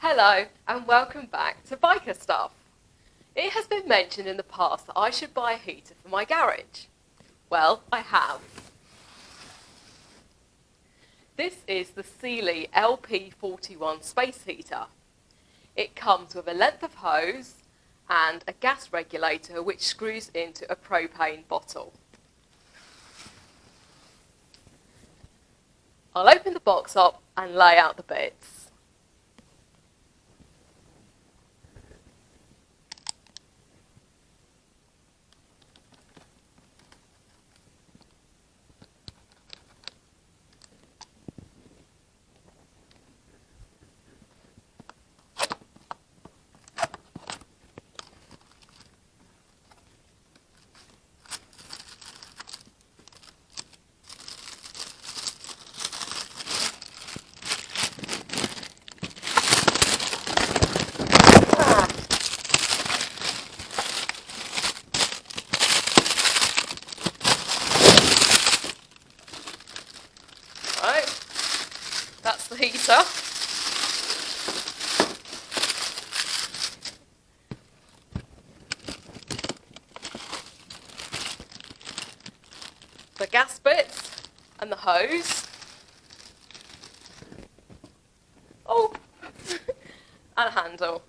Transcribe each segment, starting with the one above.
Hello and welcome back to Biker Stuff. It has been mentioned in the past that I should buy a heater for my garage. Well, I have. This is the Sealey LP41 space heater. It comes with a length of hose and a gas regulator which screws into a propane bottle. I'll open the box up and lay out the bits. Right, that's the heater. The gas bits and the hose. Oh, and a handle.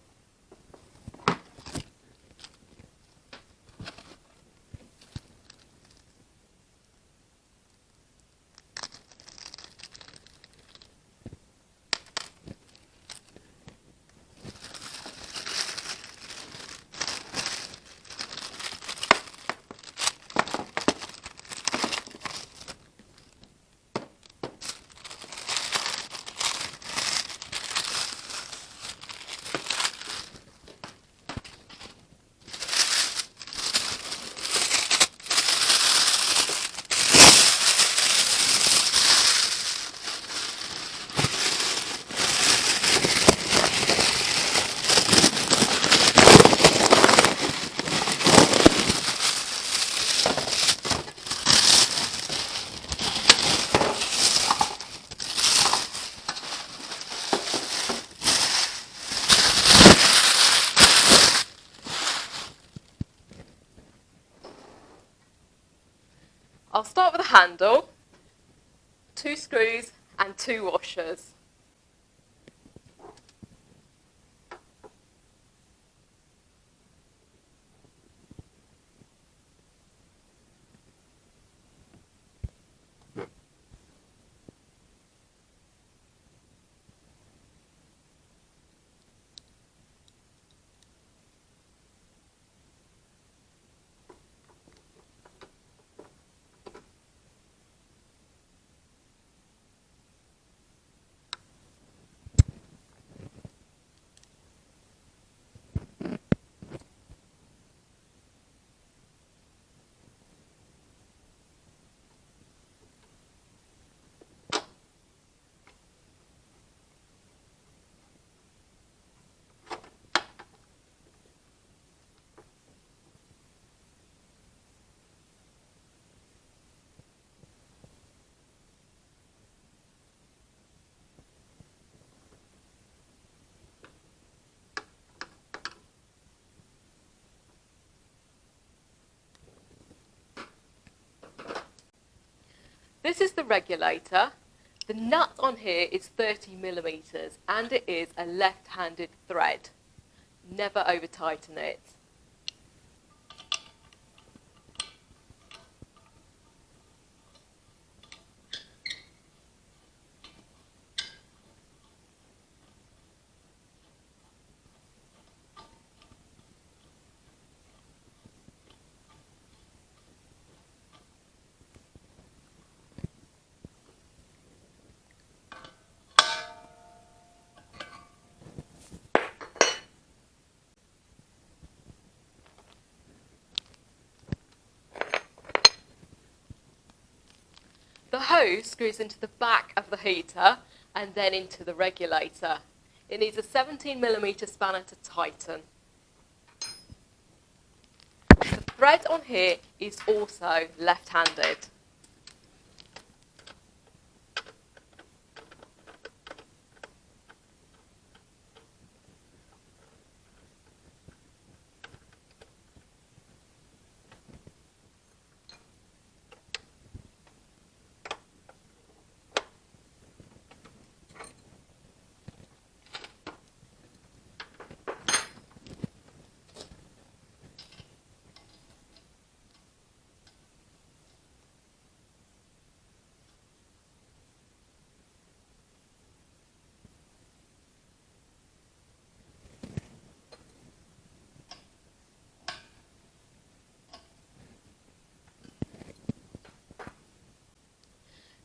I'll start with a handle, 2 screws and 2 washers. This is the regulator. The nut on here is 30mm and it is a left-handed thread. Never over tighten it. The hose screws into the back of the heater and then into the regulator. It needs a 17mm spanner to tighten. The thread on here is also left-handed.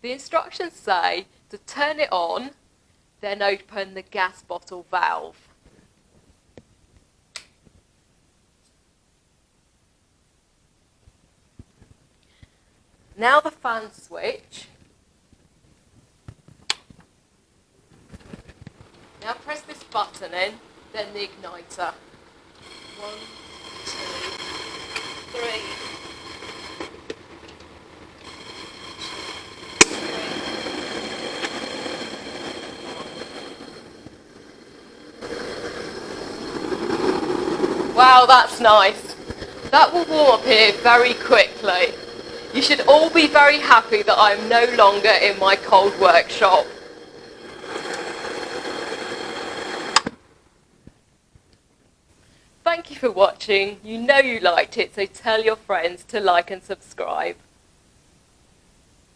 The instructions say to turn it on, then open the gas bottle valve. Now the fan switch. Now press this button in, then the igniter. 1, 2, 3. Wow, that's nice. That will warm up here very quickly. You should all be very happy that I'm no longer in my cold workshop. Thank you for watching. You know you liked it, so tell your friends to like and subscribe.